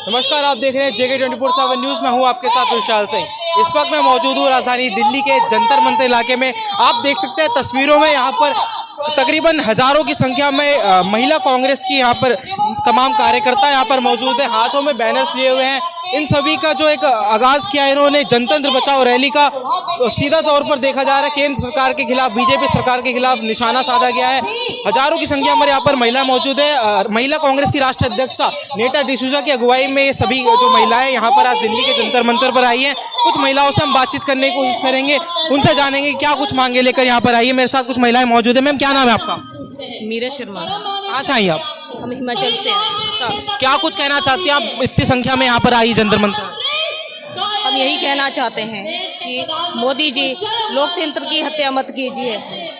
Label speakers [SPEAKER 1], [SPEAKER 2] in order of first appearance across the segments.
[SPEAKER 1] नमस्कार, आप देख रहे हैं JK 24/7 न्यूज़। मैं हूं आपके साथ विशाल सिंह। इस वक्त मैं मौजूद हूं राजधानी दिल्ली के जंतर मंतर इलाके में। आप देख सकते हैं तस्वीरों में यहाँ पर तकरीबन हजारों की संख्या में महिला कांग्रेस की यहाँ पर तमाम कार्यकर्ता यहाँ पर मौजूद है। हाथों में बैनर्स लिए हुए हैं। इन सभी का जो एक आगाज़ किया है इन्होंने जनतंत्र बचाओ रैली का, सीधा तौर पर देखा जा रहा है केंद्र सरकार के खिलाफ, बीजेपी सरकार के खिलाफ निशाना साधा गया है। हजारों की संख्या में यहाँ पर महिला मौजूद है। महिला कांग्रेस की राष्ट्रीय अध्यक्षा नेटा डिसूजा की अगुवाई में ये सभी जो महिलाएं यहाँ पर आज दिल्ली के जंतर मंतर पर आई हैं। कुछ महिलाओं से हम बातचीत करने की कोशिश करेंगे, उनसे जानेंगे क्या कुछ मांगे लेकर यहाँ पर आई है। मेरे साथ कुछ महिलाएं मौजूद है। मैम, क्या नाम है आपका?
[SPEAKER 2] मीरा शर्मा।
[SPEAKER 1] कहाँ से आई आप?
[SPEAKER 2] हम हिमाचल से हैं।
[SPEAKER 1] क्या कुछ कहना चाहती हैं आप इतनी संख्या में यहाँ पर आई जंतर मंतर?
[SPEAKER 2] हम यही कहना चाहते हैं कि मोदी जी लोकतंत्र की हत्या मत कीजिए।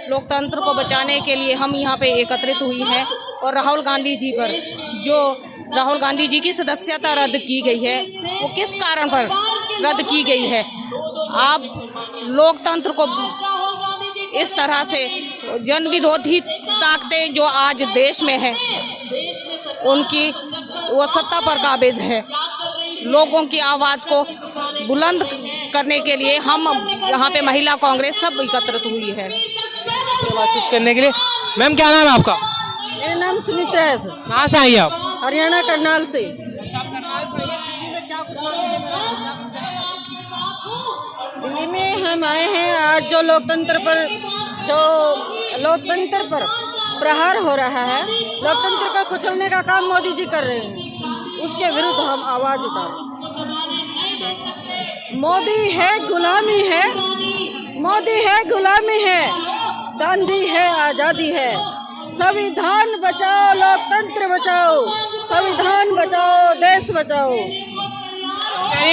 [SPEAKER 2] लोकतंत्र को बचाने के लिए हम यहाँ पे एकत्रित हुई हैं और राहुल गांधी जी पर जो राहुल गांधी जी की सदस्यता रद्द की गई है वो किस कारण पर रद्द की गई है? आप लोकतंत्र को इस तरह से जन विरोधी ताकतें जो आज देश में है उनकी वो सत्ता पर काबिज है। लोगों की आवाज़ को बुलंद करने के लिए हम यहाँ पे महिला कांग्रेस सब एकत्रित हुई है
[SPEAKER 1] बातचीत करने के लिए। मैम, क्या नाम है आपका?
[SPEAKER 3] मेरा नाम सुमित्रा है सर।
[SPEAKER 1] कहाँ से आई आप?
[SPEAKER 3] हरियाणा करनाल से। दिल्ली में हम आए हैं आज जो लोकतंत्र पर प्रहार हो रहा है, लोकतंत्र को कुचलने का काम मोदी जी कर रहे हैं, उसके विरुद्ध हम आवाज उठा रहे हैं। मोदी है गुलामी है, मोदी है गुलामी है, गांधी है आज़ादी है। संविधान बचाओ, लोकतंत्र बचाओ, संविधान बचाओ, देश बचाओ।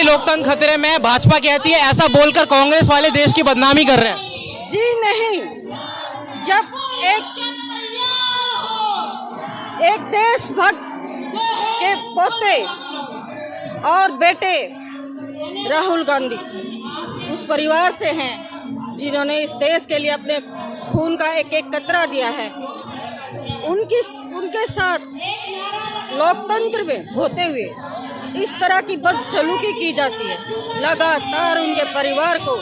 [SPEAKER 1] लोकतंत्र खतरे में, भाजपा कहती है, ऐसा बोलकर कांग्रेस वाले देश की बदनामी कर रहे हैं।
[SPEAKER 3] जी नहीं, जब एक देशभक्त के पोते और बेटे राहुल गांधी उस परिवार से हैं जिन्होंने इस देश के लिए अपने खून का एक एक कतरा दिया है, उनके साथ लोकतंत्र में होते हुए इस तरह की बदसलूकी की जाती है। लगातार उनके परिवार को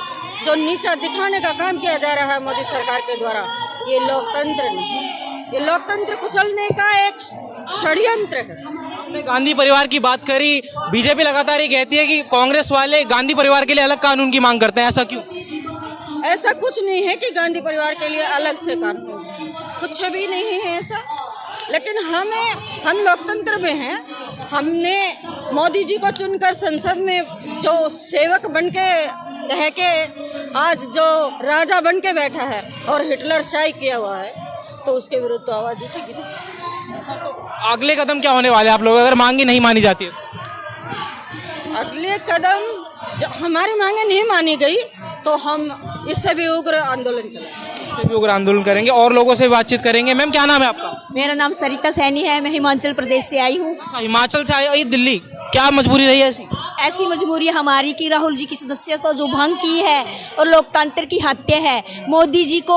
[SPEAKER 3] जो नीचा दिखाने का काम किया जा रहा है मोदी सरकार के द्वारा, ये लोकतंत्र नहीं, ये लोकतंत्र कुचलने का एक षड्यंत्र है।
[SPEAKER 1] आपने गांधी परिवार की बात करी, बीजेपी लगातार ये कहती है कि कांग्रेस वाले गांधी परिवार के लिए अलग कानून की मांग करते हैं, ऐसा क्यों?
[SPEAKER 3] ऐसा कुछ नहीं है कि गांधी परिवार के लिए अलग से कानून, कुछ भी नहीं है ऐसा। लेकिन हम लोकतंत्र में हैं। हमने मोदी जी को चुनकर संसद में जो सेवक बन के रह के आज जो राजा बन के बैठा है और हिटलर शाही किया हुआ है, तो उसके विरुद्ध तो आवाज़ उठेगी।
[SPEAKER 1] तो अगले कदम क्या होने वाले आप लोग अगर मांगे नहीं मानी जाती है?
[SPEAKER 3] अगले कदम जब हमारी मांगे नहीं मानी गई तो हम इससे भी उग्र आंदोलन
[SPEAKER 1] करेंगे और लोगों से बातचीत करेंगे। मैम, क्या नाम है आपका?
[SPEAKER 4] मेरा नाम सरिता सैनी है। मैं हिमाचल प्रदेश से आई हूँ।
[SPEAKER 1] हिमाचल से आई दिल्ली, क्या मजबूरी रही है
[SPEAKER 4] ऐसी मजबूरी हमारी कि राहुल जी की सदस्यता जो भंग की है और लोकतंत्र की हत्या है। मोदी जी को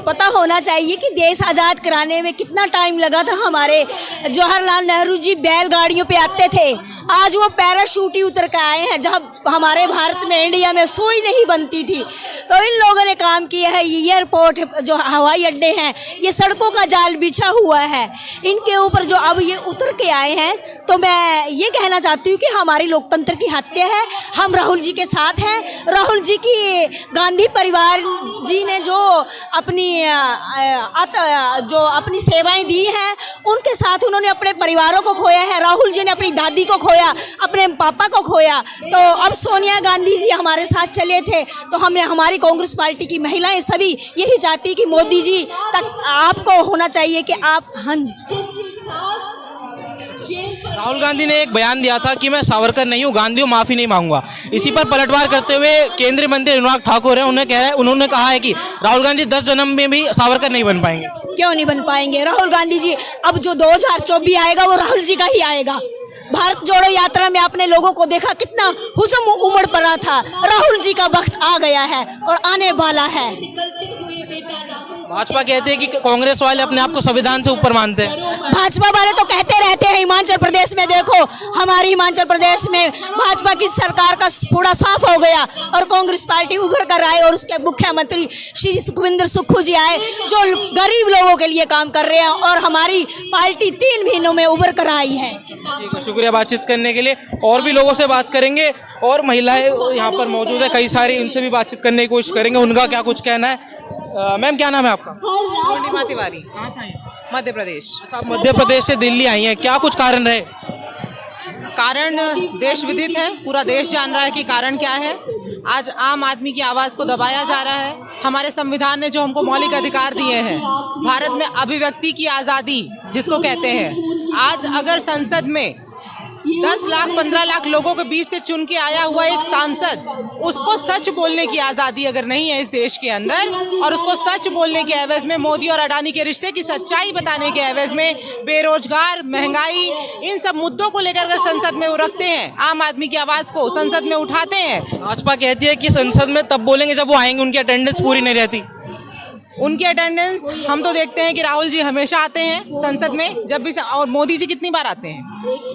[SPEAKER 4] पता होना चाहिए कि देश आज़ाद कराने में कितना टाइम लगा था। हमारे जवाहरलाल नेहरू जी बैलगाड़ियों पे आते थे, आज वो पैराशूट ही उतर कर आए हैं। जब हमारे भारत में, इंडिया में सुई नहीं बनती थी, तो इन लोगों ने काम किया है। ये एयरपोर्ट, जो हवाई अड्डे हैं, ये सड़कों का जाल बिछा हुआ है, इनके ऊपर जो अब ये उतर के आए हैं। तो मैं ये कहना चाहती हूँ कि हमारी लोकतंत्र की हत्या है। हम राहुल जी के साथ हैं। राहुल जी की गांधी परिवार जी ने जो अपनी सेवाएं दी हैं, उनके साथ उन्होंने अपने परिवारों को खोया है। राहुल जी ने अपनी दादी को खोया, अपने पापा को खोया। तो अब सोनिया गांधी जी हमारे साथ चले थे, तो हमने, हमारी कांग्रेस पार्टी की महिलाएं सभी यही चाहती कि मोदी जी तक आपको होना चाहिए कि आप, हाँ जी।
[SPEAKER 1] राहुल गांधी ने एक बयान दिया था कि मैं सावरकर नहीं हूँ, गांधी हूँ, माफ़ी नहीं मांगूंगा। इसी पर पलटवार करते हुए केंद्रीय मंत्री अनुराग ठाकुर है, उन्होंने कहा है कि राहुल गांधी 10 जन्म में भी सावरकर नहीं बन पाएंगे।
[SPEAKER 4] क्यों नहीं बन पाएंगे? राहुल गांधी जी, अब जो 2024 आएगा वो राहुल जी का ही आएगा। भारत जोड़ो यात्रा में आपने लोगों को देखा, कितना हुस्न उमड़ पड़ा था। राहुल जी का वक्त आ गया है और आने वाला है।
[SPEAKER 1] भाजपा कहते हैं कि कांग्रेस वाले अपने आप को संविधान से ऊपर मानते हैं।
[SPEAKER 4] भाजपा वाले तो कहते रहते हैं, हिमाचल प्रदेश में देखो, हमारी हिमाचल प्रदेश में भाजपा की सरकार का पूरा साफ हो गया और कांग्रेस पार्टी उभर कर आए और उसके मुख्यमंत्री श्री सुखविंदर सुक्खू जी आए जो गरीब लोगों के लिए काम कर रहे हैं और हमारी पार्टी 3 महीनों में उभर कर आई है।
[SPEAKER 1] ठीक है, शुक्रिया बातचीत करने के लिए। और भी लोगों से बात करेंगे और महिलाएं यहाँ पर मौजूद है कई सारी, उनसे भी बातचीत करने की कोशिश करेंगे, उनका क्या कुछ कहना है। मैम क्या नाम है आपका?
[SPEAKER 5] पूर्णिमा तिवारी,
[SPEAKER 1] कहाँ से आई हैं?
[SPEAKER 5] मध्य प्रदेश।
[SPEAKER 1] अच्छा, आप मध्य प्रदेश से दिल्ली आई हैं, क्या कुछ कारण रहे?
[SPEAKER 5] कारण देश विदित है, पूरा देश जान रहा है कि कारण क्या है। आज आम आदमी की आवाज़ को दबाया जा रहा है। हमारे संविधान ने जो हमको मौलिक अधिकार दिए हैं, भारत में अभिव्यक्ति की आज़ादी जिसको कहते हैं, आज अगर संसद में 10 लाख 15 लाख लोगों के बीच से चुन के आया हुआ एक सांसद, उसको सच बोलने की आज़ादी अगर नहीं है इस देश के अंदर, और उसको सच बोलने के एवज में मोदी और अडानी के रिश्ते की सच्चाई बताने के एवज में बेरोजगार, महंगाई, इन सब मुद्दों को लेकर अगर संसद में वो रखते हैं, आम आदमी की आवाज़ को संसद में उठाते हैं।
[SPEAKER 1] भाजपा कहती है कि संसद में तब बोलेंगे जब वो आएंगे, उनकी अटेंडेंस पूरी नहीं रहती।
[SPEAKER 5] उनकी अटेंडेंस हम तो देखते हैं कि राहुल जी हमेशा आते हैं संसद में, जब भी, और मोदी जी कितनी बार आते हैं,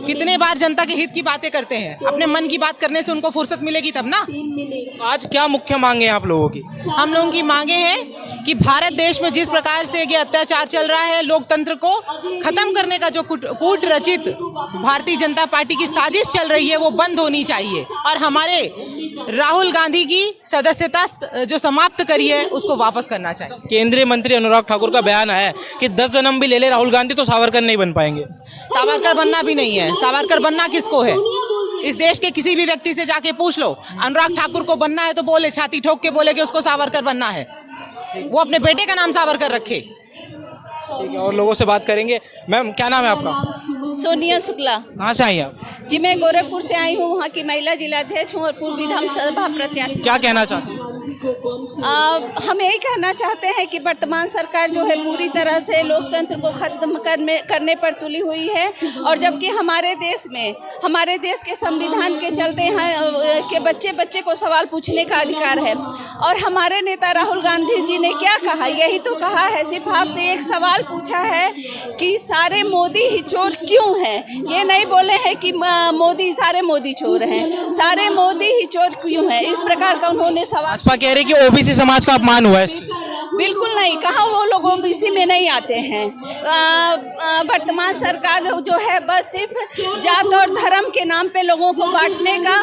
[SPEAKER 5] कितने बार जनता के हित की बातें करते हैं। अपने मन की बात करने से उनको फुर्सत मिलेगी तब ना।
[SPEAKER 1] आज क्या मुख्य मांगे हैं आप लोगों की?
[SPEAKER 5] हम लोगों की मांगे हैं कि भारत देश में जिस प्रकार से ये अत्याचार चल रहा है, लोकतंत्र को खत्म करने का जो कूट रचित भारतीय जनता पार्टी की साजिश चल रही है वो बंद होनी चाहिए, और हमारे राहुल गांधी की सदस्यता जो समाप्त करी है उसको वापस करना चाहिए।
[SPEAKER 1] केंद्रीय मंत्री अनुराग ठाकुर का बयान आया है कि 10 जन्म भी ले ले राहुल गांधी तो सावरकर नहीं बन पाएंगे।
[SPEAKER 5] सावरकर बनना भी नहीं है। सावरकर बनना किसको है? इस देश के किसी भी व्यक्ति से जाके पूछ लो। अनुराग ठाकुर को बनना है तो बोले, छाती ठोक के बोले कि उसको सावरकर बनना है, वो अपने बेटे का नाम सावरकर रखे।
[SPEAKER 1] ठीक है, और लोगों से बात करेंगे। मैम क्या नाम है आपका?
[SPEAKER 6] सोनिया शुक्ला।
[SPEAKER 1] कहाँ से आई आप?
[SPEAKER 6] जी मैं गोरखपुर से आई हूँ, वहाँ की महिला जिलाध्यक्ष हूँ और पूर्व विधानसभा प्रत्याशी।
[SPEAKER 1] क्या कहना चाहती हैं?
[SPEAKER 6] हम यही कहना चाहते हैं कि वर्तमान सरकार जो है पूरी तरह से लोकतंत्र को खत्म करने पर तुली हुई है, और जबकि हमारे देश में, हमारे देश के संविधान के चलते हैं कि बच्चे बच्चे को सवाल पूछने का अधिकार है। और हमारे नेता राहुल गांधी जी ने क्या कहा? यही तो कहा है, सिर्फ आपसे एक सवाल पूछा है कि सारे मोदी ही चोर क्यों हैं। ये नहीं बोले हैं कि सारे मोदी चोर हैं, सारे मोदी ही चोर क्यों हैं। इस प्रकार का उन्होंने सवाल।
[SPEAKER 1] भाजपा कह रही कि ओबीसी समाज का अपमान हुआ है इससे।
[SPEAKER 6] बिल्कुल नहीं, कहा वो लोग ओबीसी में नहीं आते हैं। वर्तमान सरकार जो है बस सिर्फ जात और धर्म के नाम पे लोगों को बांटने का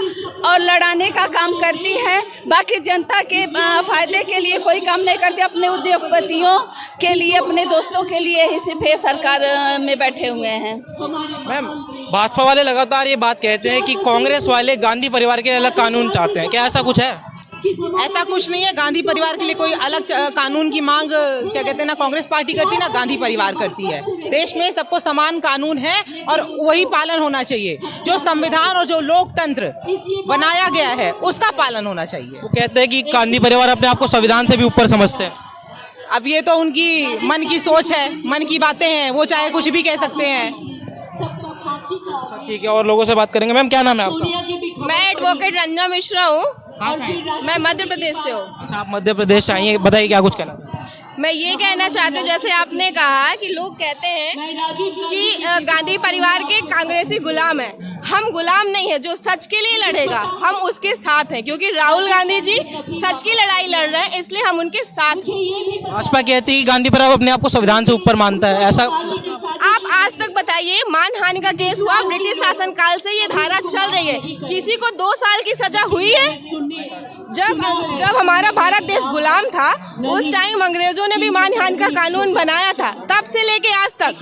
[SPEAKER 6] और लड़ाने का काम करती है, बाकी जनता के फायदे के लिए कोई काम नहीं करती। अपने उद्योगपतियों के लिए, अपने दोस्तों के लिए ही सिर्फ सरकार में बैठे हुए हैं।
[SPEAKER 1] मैम भाजपा वाले लगातार ये बात कहते हैं कि कांग्रेस वाले गांधी परिवार के अलग कानून चाहते हैं, क्या ऐसा कुछ है?
[SPEAKER 5] ऐसा कुछ नहीं है। गांधी परिवार के लिए कोई अलग कानून की मांग, क्या कहते हैं ना, कांग्रेस पार्टी करती ना गांधी परिवार करती है। देश में सबको समान कानून है और वही पालन होना चाहिए। जो संविधान और जो लोकतंत्र बनाया गया है उसका पालन होना चाहिए।
[SPEAKER 1] वो कहते हैं कि गांधी परिवार अपने आप को संविधान से भी ऊपर समझते हैं।
[SPEAKER 5] अब ये तो उनकी मन की सोच है, मन की बातें हैं, वो चाहे कुछ भी कह सकते हैं।
[SPEAKER 1] ठीक है, और लोगों से बात करेंगे। मैम क्या नाम है आपका?
[SPEAKER 6] मैं एडवोकेट रंजना मिश्रा हूँ,
[SPEAKER 1] कहाँ से हैं?
[SPEAKER 6] मैं मध्य प्रदेश से हूँ।
[SPEAKER 1] अच्छा, आप मध्य प्रदेश से आई हैं, बताइए क्या कुछ कहना चाहते हैं?
[SPEAKER 6] मैं ये कहना चाहती हूँ, जैसे आपने कहा कि लोग कहते हैं कि गांधी परिवार के कांग्रेसी गुलाम हैं। हम गुलाम नहीं है, जो सच के लिए लड़ेगा हम उसके साथ हैं, क्योंकि राहुल गांधी जी सच की लड़ाई लड़ रहे हैं, इसलिए हम उनके साथ हैं।
[SPEAKER 1] भाजपा कहती है कि गांधी परिवार अपने आप को संविधान से ऊपर मानता है, ऐसा?
[SPEAKER 6] आप आज तक बताइए, मानहानि का केस हुआ, ब्रिटिश शासनकाल से ये धारा चल रही है, किसी को 2 साल की सजा हुई है? जब हमारा भारत देश गुलाम था उस टाइम अंग्रेजों ने भी मानहानि का कानून बनाया था, तब से लेके आज तक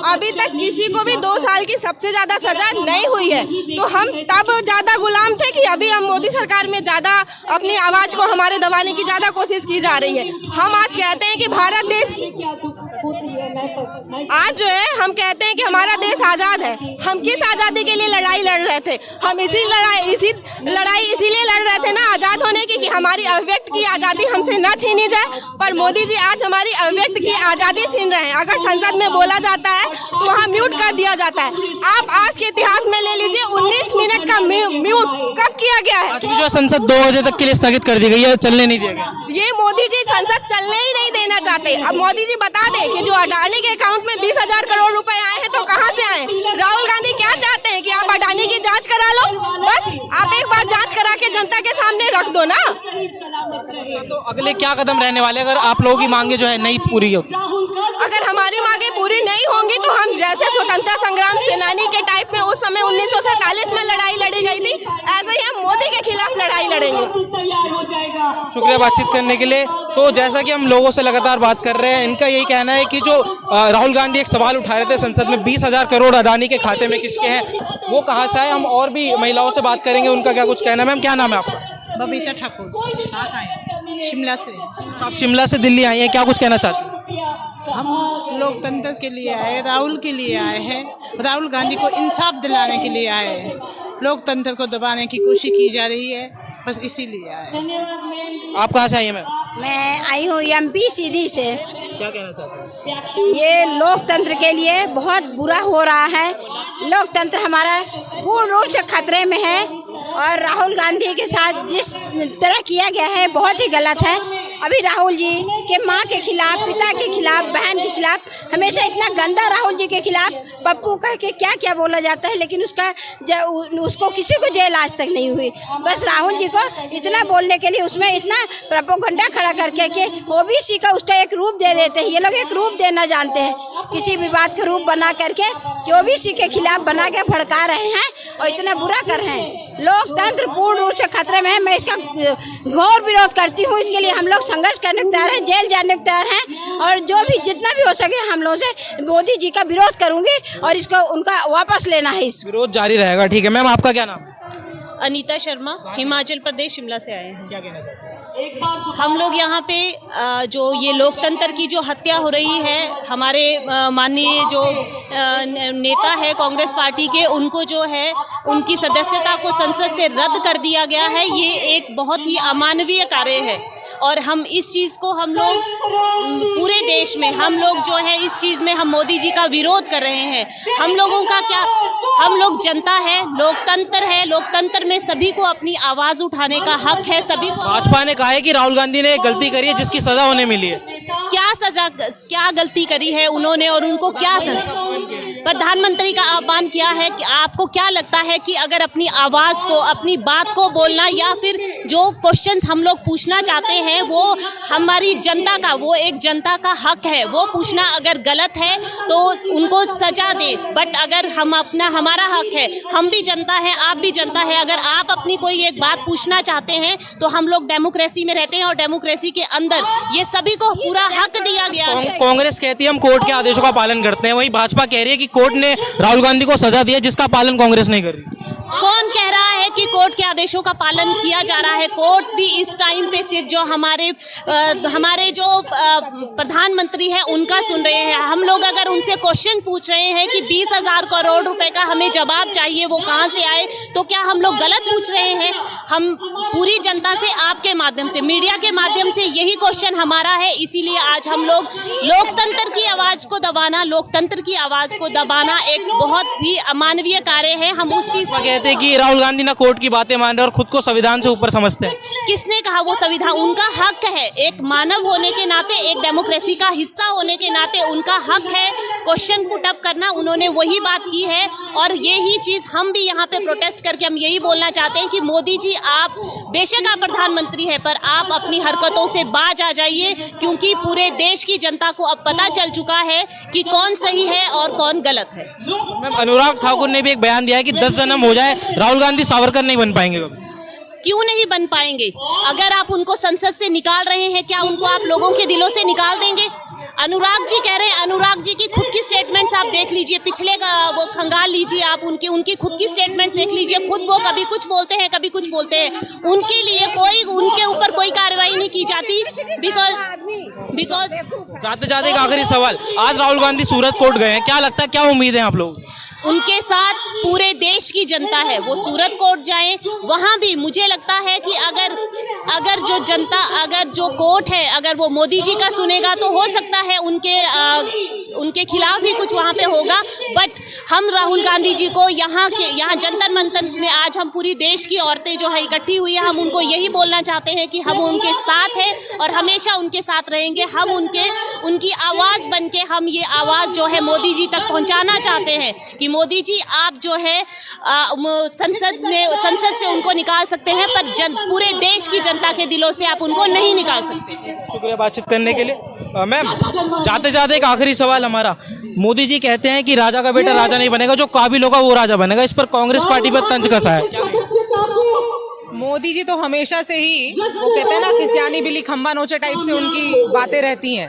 [SPEAKER 6] अभी तक किसी को भी 2 साल की सबसे ज्यादा सजा नहीं हुई है। तो हम तब ज्यादा गुलाम थे कि अभी हम मोदी सरकार में ज्यादा अपनी आवाज को हमारे दबाने की ज्यादा कोशिश की जा रही है। हम आज कहते हैं कि भारत देश आज जो है, हम कहते हैं कि हमारा देश आजाद है। हम किस आजादी के लिए लड़ाई लड़ रहे थे? हम इसी लड़ाई इसीलिए लड़ रहे थे ना, आजाद होने की, कि हमारी अभिव्यक्त की आजादी हमसे न छीनी जाए। पर मोदी जी आज हमारी अभिव्यक्त की आजादी छीन रहे हैं। अगर संसद में बोला जाता है तो वहाँ म्यूट कर दिया जाता है। आप आज के इतिहास में ले लीजिए, 19 मिनट का म्यूट कब किया
[SPEAKER 7] किया गया है।
[SPEAKER 1] आज भी जो है संसद 2 बजे तक के लिए स्थगित कर दी गई है, चलने नहीं दिया गया।
[SPEAKER 7] ये मोदी जी संसद चलने ही नहीं देना चाहते। अब मोदी जी बता दें कि जो अडानी के अकाउंट में 20,000 करोड़ रुपए आए हैं तो कहां से आए। राहुल गांधी क्या चाहते हैं कि आप अडानी की जांच करा लो, बस आप एक बार जांच करा के जनता के सामने रख दो ना।
[SPEAKER 1] तो अगले क्या कदम रहने वाले अगर आप लोगों की मांगे जो है नहीं पूरी होती?
[SPEAKER 7] अगर हमारी मांगे पूरी नहीं होंगी तो हम जैसे स्वतंत्रता संग्राम सेनानी के टाइप में उस समय 1947 में लड़ाई लड़ी गई थी, ऐसे ही हम मोदी के खिलाफ लड़ाई लड़ेंगे।
[SPEAKER 1] शुक्रिया बातचीत करने के लिए। तो जैसा कि हम लोगों से लगातार बात कर रहे हैं, इनका यही कहना है कि जो राहुल गांधी एक सवाल उठा रहे थे संसद में 20,000 करोड़ अडानी के खाते में किसके हैं, वो कहाँ से आए। हम और भी महिलाओं से बात करेंगे, उनका क्या कुछ कहना है। मैम क्या नाम है आपका?
[SPEAKER 5] बबीता ठाकुर। कहाँ से आए? शिमला से।
[SPEAKER 1] आप शिमला से दिल्ली आई हैं, क्या कुछ कहना चाहती हैं?
[SPEAKER 5] हम लोकतंत्र के लिए आए, राहुल के लिए आए हैं, राहुल गांधी को इंसाफ दिलाने के लिए आए हैं। लोकतंत्र को दबाने की कोशिश की जा रही है, बस इसीलिए आए।
[SPEAKER 1] आप कहाँ से आई हैं मैम?
[SPEAKER 4] मैं आई हूँ MP सीधी से।
[SPEAKER 1] क्या कहना चाहते हैं?
[SPEAKER 4] ये लोकतंत्र के लिए बहुत बुरा हो रहा है। लोकतंत्र हमारा पूर्ण रूप से खतरे में है और राहुल गांधी के साथ जिस तरह किया गया है बहुत ही गलत है। अभी राहुल जी के माँ के खिलाफ, पिता के खिलाफ, बहन के खिलाफ हमेशा इतना गंदा राहुल जी के खिलाफ पप्पू कह के क्या क्या बोला जाता है, लेकिन उसको किसी को जेल आज तक नहीं हुई। बस राहुल जी को इतना बोलने के लिए उसमें इतना प्रोपेगेंडा खड़ा करके कि OBC का उसका एक रूप दे देते हैं। ये लोग एक रूप देना जानते हैं, किसी भी बात का रूप बना करके कि OBC के खिलाफ बना के भड़का रहे हैं और इतना बुरा कर रहे हैं। लोकतंत्र पूर्ण रूप से खतरे में है। मैं इसका घोर विरोध करती हूँ। इसके लिए हम लोग संघर्ष करने को तैयार हैं, जेल जाने को तैयार हैं और जो भी जितना भी हो सके हम लोगों से मोदी जी का विरोध करूंगी और इसको उनका वापस लेना है। इस
[SPEAKER 1] विरोध जारी रहेगा। ठीक है मैम, आपका क्या नाम?
[SPEAKER 8] अनीता शर्मा, हिमाचल प्रदेश, शिमला से आए हैं।
[SPEAKER 1] क्या कहना चाहते हैं?
[SPEAKER 8] हम लोग यहाँ पे जो ये लोकतंत्र की जो हत्या हो रही है, हमारे माननीय जो नेता है कांग्रेस पार्टी के, उनको जो है उनकी सदस्यता को संसद से रद्द कर दिया गया है। ये एक बहुत ही अमानवीय कार्य है और हम इस चीज़ को हम लोग पूरे देश में हम लोग जो है इस चीज़ में हम मोदी जी का विरोध कर रहे हैं। हम लोगों का क्या, हम लोग जनता है, लोकतंत्र है, लोकतंत्र में सभी को अपनी आवाज़ उठाने का हक है। सभी को
[SPEAKER 1] भाजपा ने कहा है कि राहुल गांधी ने एक गलती करी है जिसकी सजा उन्हें मिली है।
[SPEAKER 8] क्या गलती करी है उन्होंने और उनको क्या प्रधानमंत्री का आह्वान किया है कि आपको क्या लगता है कि अगर अपनी आवाज़ को, अपनी बात को बोलना या फिर जो क्वेश्चंस हम लोग पूछना चाहते हैं वो हमारी जनता का, वो एक जनता का हक है, वो पूछना अगर गलत है तो उनको सजा दे। बट अगर हमारा हक है, हम भी जनता है, आप भी जनता है, अगर आप अपनी कोई एक बात पूछना चाहते हैं तो हम लोग डेमोक्रेसी में रहते हैं और डेमोक्रेसी के अंदर ये सभी को पूरा हक दिया गया है।
[SPEAKER 1] कांग्रेस कहती है हम कोर्ट के आदेशों का पालन करते हैं, वहीं भाजपा कह रही है कि कोर्ट ने राहुल गांधी को सजा दी है जिसका पालन कांग्रेस नहीं कर रही।
[SPEAKER 8] कौन कह रहा है कि कोर्ट के आदेशों का पालन किया जा रहा है? कोर्ट भी इस टाइम पे सिर्फ जो हमारे जो प्रधानमंत्री है उनका सुन रहे हैं। हम लोग अगर उनसे क्वेश्चन पूछ रहे हैं कि 20,000 करोड़ रुपए का हमें जवाब चाहिए, वो कहां से आए, तो क्या हम लोग गलत पूछ रहे हैं? हम पूरी जनता से, आपके माध्यम से, मीडिया के माध्यम से यही क्वेश्चन हमारा है। इसीलिए आज हम लोग लोकतंत्र की आवाज़ को दबाना, लोकतंत्र की आवाज़ को दबाना एक बहुत ही अमानवीय कार्य है। हम उस चीज़
[SPEAKER 1] कहते हैं कि राहुल गांधी ना कोर्ट की बातें मान रहे और खुद को संविधान से ऊपर समझते हैं।
[SPEAKER 8] किसने कहा? वो संविधान उनका हक है, एक मानव होने के नाते, एक डेमोक्रेसी का हिस्सा होने के नाते उनका हक है क्वेश्चन पुट अप करना। उन्होंने वही बात की है और यही चीज़ हम भी यहाँ पे प्रोटेस्ट करके हम यही बोलना चाहते हैं कि मोदी जी, आप बेशक आप प्रधानमंत्री हैं पर आप अपनी हरकतों से बाज आ जाइए, क्योंकि पूरे देश की जनता को अब पता चल चुका है कि कौन सही है और कौन गलत है।
[SPEAKER 1] मैम, अनुराग ठाकुर ने भी एक बयान दिया है कि 10 जन्म हो जाए राहुल गांधी सावरकर नहीं बन पाएंगे। कभी
[SPEAKER 8] क्यों नहीं बन पाएंगे? अगर आप उनको संसद से निकाल रहे हैं, क्या उनको आप लोगों के दिलों से निकाल देंगे? अनुराग जी कह रहे हैं, अनुराग जी की खुद की स्टेटमेंट्स आप देख लीजिए, पिछले वो खंगाल लीजिए आप, उनकी खुद की स्टेटमेंट्स देख लीजिए। खुद वो कभी कुछ बोलते हैं, कभी कुछ बोलते हैं। उनके लिए उनके ऊपर कोई कार्रवाई नहीं की जाती बिकॉज
[SPEAKER 1] जाते जाते एक आखिरी सवाल, आज राहुल गांधी सूरत कोर्ट गए हैं, क्या लगता है, क्या उम्मीद है आप लोग?
[SPEAKER 8] उनके साथ पूरे देश की जनता है, वो सूरत कोर्ट जाएं, वहाँ भी मुझे लगता है कि अगर जो जनता, अगर जो कोर्ट है, अगर वो मोदी जी का सुनेगा तो हो सकता है उनके खिलाफ ही कुछ वहाँ पे होगा। बट हम राहुल गांधी जी को यहाँ जंतर मंतर में आज हम पूरी देश की औरतें जो है इकट्ठी हुई है, हम उनको यही बोलना चाहते हैं कि हम उनके साथ हैं और हमेशा उनके साथ रहेंगे। हम उनकी आवाज़ बन के हम ये आवाज़ जो है मोदी जी तक पहुँचाना चाहते हैं कि मोदी जी आप जो है संसद से उनको निकाल सकते हैं, पर पूरे देश की जनता के दिलों से आप उनको नहीं निकाल सकते।
[SPEAKER 1] शुक्रिया बातचीत करने के लिए। मैम, जाते जाते एक आखिरी सवाल हमारा, मोदी जी कहते हैं कि राजा का बेटा राजा नहीं बनेगा, जो काबिल होगा वो राजा बनेगा, इस पर कांग्रेस पार्टी पर तंज कसा है?
[SPEAKER 5] मोदी जी तो हमेशा से ही वो कहते हैं ना कि सियानी बिल्ली खंबा नोचे टाइप से उनकी बातें रहती हैं।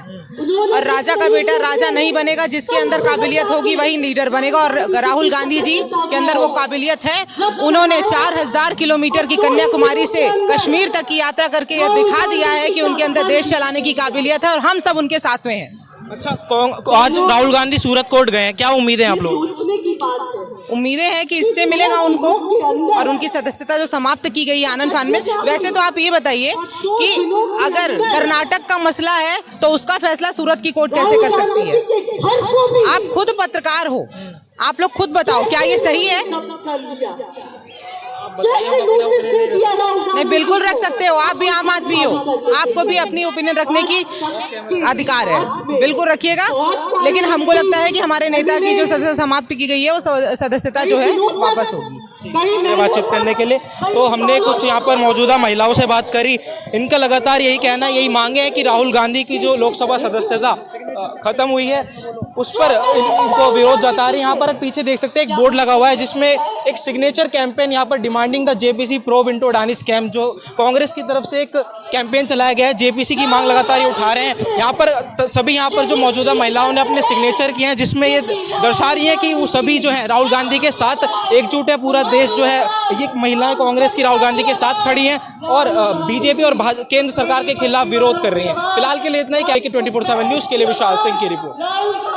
[SPEAKER 5] और राजा का बेटा राजा नहीं बनेगा, जिसके अंदर काबिलियत होगी वही लीडर बनेगा। और राहुल गांधी जी के अंदर वो काबिलियत है। उन्होंने 4000 किलोमीटर की कन्याकुमारी से कश्मीर तक की यात्रा करके यह दिखा दिया है कि उनके अंदर देश चलाने की काबिलियत है और हम सब उनके साथ में हैं।
[SPEAKER 1] अच्छा, आज राहुल गांधी सूरत कोर्ट गए हैं, क्या उम्मीदें हैं आप लोग?
[SPEAKER 5] उम्मीदें हैं कि स्टे मिलेगा उनको और उनकी सदस्यता जो समाप्त की गई है आनंद फान में। वैसे तो आप ये बताइए कि अगर कर्नाटक का मसला है तो उसका फैसला सूरत की कोर्ट कैसे कर सकती है? आप खुद पत्रकार हो, आप लोग खुद बताओ, क्या ये सही है? नहीं, बिल्कुल रख सकते हो, आप भी आम आदमी हो, आपको भी अपनी ओपिनियन रखने की अधिकार है, बिल्कुल रखिएगा। लेकिन हमको लगता है कि हमारे नेता की जो सदस्यता समाप्त की गई है वो सदस्यता जो है वापस होगी।
[SPEAKER 1] बातचीत करने के लिए तो हमने कुछ यहाँ पर मौजूदा महिलाओं से बात करी। इनका लगातार यही कहना, यही मांगे है कि राहुल गांधी की जो लोकसभा सदस्यता खत्म हुई है उस पर इनको विरोध जता रही। यहाँ पर पीछे देख सकते हैं एक बोर्ड लगा हुआ है जिसमें एक सिग्नेचर कैंपेन यहाँ पर demanding the JPC probe into Adani scam, जो कांग्रेस की तरफ से एक कैंपेन चलाया गया है। जेपीसी की मांग लगातार ये उठा रहे हैं। यहाँ पर सभी यहाँ पर जो मौजूदा महिलाओं ने अपने सिग्नेचर किए हैं, जिसमें ये दर्शा रही है कि वो सभी जो है राहुल गांधी के साथ एकजुट है। पूरा देश जो है, ये महिलाएं कांग्रेस की राहुल गांधी के साथ खड़ी हैं और बीजेपी और केंद्र सरकार के खिलाफ विरोध कर रही हैं। फिलहाल के लिए इतना ही। क्या 24/7 न्यूज़ के लिए विशाल सिंह की रिपोर्ट।